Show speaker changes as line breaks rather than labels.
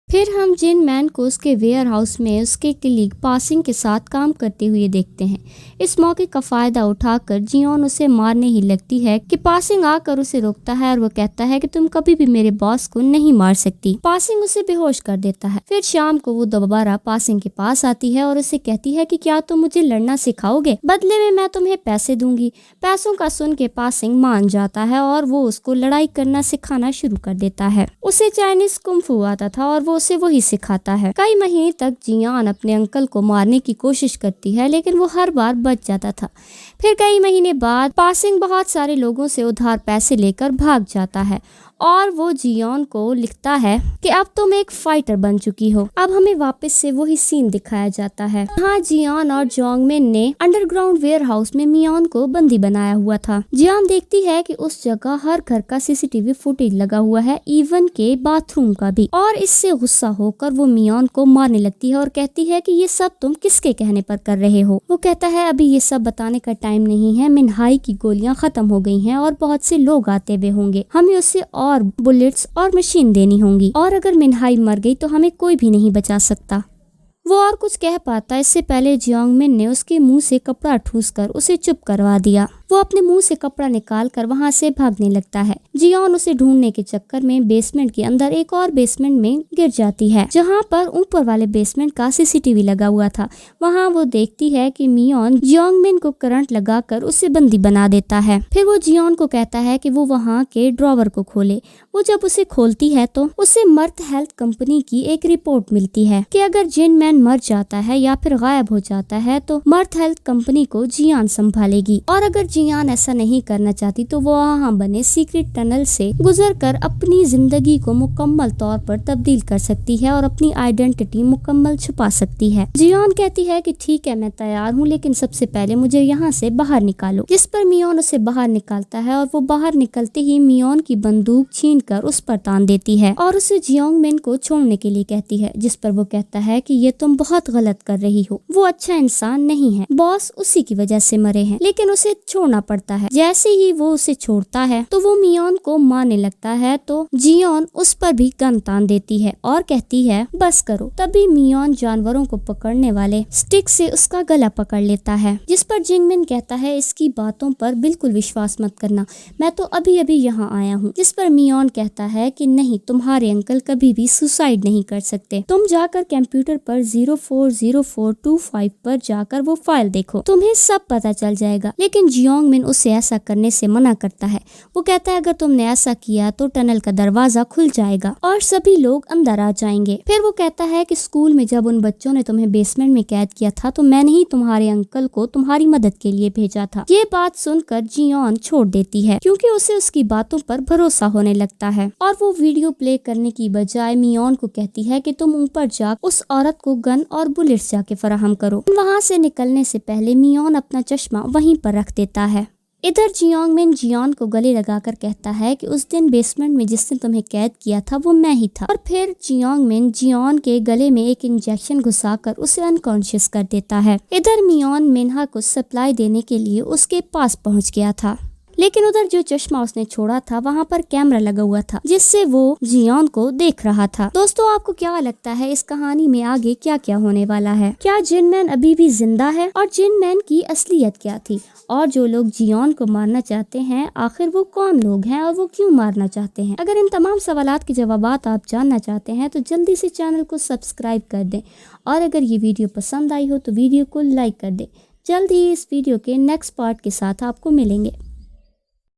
پھر ہم جن مین کو اس کے ویئر ہاؤس میں اس کے کلیگ پاسنگ کے ساتھ کام کرتے ہوئے دیکھتے ہیں۔ اس موقع کا فائدہ اٹھا کر جیون اسے مارنے ہی لگتی ہے کہ پاسنگ آ کر اسے روکتا ہے اور وہ کہتا ہے کہ تم کبھی بھی میرے باس کو نہیں مار سکتی۔ پاسنگ اسے بے ہوش کر دیتا ہے۔ پھر شام کو وہ دوبارہ پاسنگ کے پاس آتی ہے اور اسے کہتی ہے کہ کیا تم مجھے لڑنا سکھاؤ گے؟ بدلے میں تمہیں پیسے دوں گی۔ پیسوں کا سن کے پاسنگ مان جاتا ہے اور وہ اس کو لڑائی کرنا سکھانا شروع کر دیتا ہے۔ اسے چائنیز کنگ فو آتا تھا اور وہ اسے وہی سکھاتا ہے۔ کئی مہینے تک جیان اپنے انکل کو مارنے کی کوشش کرتی ہے لیکن وہ ہر بار بچ جاتا تھا۔ پھر کئی مہینے بعد پاسنگ بہت سارے لوگوں سے ادھار پیسے لے کر بھاگ جاتا ہے اور وہ جیون کو لکھتا ہے کہ اب تم ایک فائٹر بن چکی ہو۔ اب ہمیں واپس سے وہی سین دکھایا جاتا ہے جہاں جیان اور جونگ مین نے انڈر گراؤنڈ ویئر ہاؤس میں میون کو بندی بنایا ہوا تھا۔ جیان دیکھتی ہے کہ اس جگہ ہر گھر کا CCTV فوٹیج لگا ہوا ہے، ایون کے باتھ روم کا بھی، اور اس سے غصہ ہو کر وہ میون کو مارنے لگتی ہے اور کہتی ہے کہ یہ سب تم کس کے کہنے پر کر رہے ہو؟ وہ کہتا ہے ابھی یہ سب بتانے کا ٹائم نہیں ہے، منہائی کی گولیاں ختم ہو گئی ہیں اور بہت سے لوگ آتے ہوئے ہوں گے، ہمیں اسے اور بلٹس اور مشین دینی ہوں گی، اور اگر منہائی مر گئی تو ہمیں کوئی بھی نہیں بچا سکتا۔ وہ اور کچھ کہہ پاتا اس سے پہلے جیونگ مین نے اس کے منہ سے کپڑا ٹھوس کر اسے چپ کروا دیا۔ وہ اپنے منہ سے کپڑا نکال کر وہاں سے بھاگنے لگتا ہے۔ جیون اسے ڈھونڈنے کے چکر میں بیسمنٹ کے اندر ایک اور بیسمنٹ میں گر جاتی ہے جہاں پر اوپر والے بیسمنٹ کا CCTV لگا ہوا تھا۔ وہاں وہ دیکھتی ہے کہ میون جیونگ مین کو کرنٹ لگا کر اسے بندی بنا دیتا ہے۔ پھر وہ جیون کو کہتا ہے کہ وہ وہاں کے ڈراور کو کھولے۔ وہ جب اسے کھولتی ہے تو اسے مرتھ ہیلتھ کمپنی کی ایک رپورٹ ملتی ہے کہ اگر جن مین مر جاتا ہے یا پھر غائب ہو جاتا ہے تو مرتھ ہیلتھ کمپنی کو جیان سنبھالے گی، اور اگر جیان ایسا نہیں کرنا چاہتی تو وہ وہاں بنے سیکرٹ ٹنل سے گزر کر اپنی زندگی کو مکمل طور پر تبدیل کر سکتی ہے اور اپنی آئیڈینٹی مکمل چھپا سکتی ہے۔ جیان کہتی ہے کہ ٹھیک ہے میں تیار ہوں، لیکن سب سے پہلے مجھے یہاں سے باہر نکالو، جس پر میون اسے باہر نکالتا ہے اور وہ باہر نکلتے ہی میون کی بندوق چھین کر اس پر تان دیتی ہے اور اسے جیونگ مین کو چھوڑنے کے لیے کہتی ہے، جس پر وہ کہتا ہے کہ یہ تم بہت غلط کر رہی ہو، وہ اچھا انسان نہیں ہے، باس اسی کی وجہ سے مرے ہیں، لیکن اسے چھوڑنا پڑتا ہے۔ جیسے ہی وہ اسے چھوڑتا ہے تو وہ میون کو مارنے لگتا ہے تو جیون اس پر بھی گن تان دیتی ہے اور کہتی ہے بس کرو۔ تبھی میون جانوروں کو پکڑنے والے سٹک سے اس کا گلا پکڑ لیتا ہے، جس پر جنگ مین کہتا ہے اس کی باتوں پر بالکل وشواس مت کرنا، میں تو ابھی یہاں آیا ہوں، جس پر میون کہتا ہے کہ نہیں، تمہارے انکل کبھی بھی سوسائڈ نہیں کر سکتے، تم جا کر کمپیوٹر پر 040425 پر جا کر وہ فائل دیکھو، تمہیں سب پتا چل جائے گا۔ لیکن جیونگ مین اسے ایسا کرنے سے منع کرتا ہے۔ وہ کہتا ہے اگر تم نے ایسا کیا تو ٹنل کا دروازہ کھل جائے گا اور سبھی لوگ اندر آ جائیں گے۔ پھر وہ کہتا ہے کہ اسکول میں جب ان بچوں نے تمہیں بیسمنٹ میں قید کیا تھا تو میں نے ہی تمہارے انکل کو تمہاری مدد کے لیے بھیجا تھا۔ یہ بات سن کر جیون چھوڑ دیتی ہے کیونکہ اسے اس کی باتوں پر بھروسہ ہونے لگتا ہے، اور وہ ویڈیو پلے کرنے کی بجائے میون کو کہتی ہے کہ تم اوپر جا اس عورت کو گن اور بلٹس جا کے فراہم کرو۔ وہاں سے نکلنے سے پہلے میون اپنا چشمہ وہیں پر رکھ دیتا ہے۔ ادھر جیونگ مین جیون کو گلے لگا کر کہتا ہے کہ اس دن بیسمنٹ میں جس نے تمہیں قید کیا تھا وہ میں ہی تھا، اور پھر جیونگ مین جیون کے گلے میں ایک انجیکشن گھسا کر اسے انکانشیس کر دیتا ہے۔ ادھر میون مینہا کو سپلائی دینے کے لیے اس کے پاس پہنچ گیا تھا، لیکن ادھر جو چشمہ اس نے چھوڑا تھا وہاں پر کیمرہ لگا ہوا تھا جس سے وہ جیون کو دیکھ رہا تھا۔ دوستو آپ کو کیا لگتا ہے اس کہانی میں آگے کیا کیا ہونے والا ہے؟ کیا جن مین ابھی بھی زندہ ہے؟ اور جن مین کی اصلیت کیا تھی؟ اور جو لوگ جیون کو مارنا چاہتے ہیں آخر وہ کون لوگ ہیں اور وہ کیوں مارنا چاہتے ہیں؟ اگر ان تمام سوالات کے جوابات آپ جاننا چاہتے ہیں تو جلدی سے چینل کو سبسکرائب کر دیں، اور اگر یہ ویڈیو پسند آئی ہو تو ویڈیو کو لائک کر دیں۔ جلد ہی اس ویڈیو کے نیکسٹ پارٹ کے ساتھ آپ کو ملیں گے۔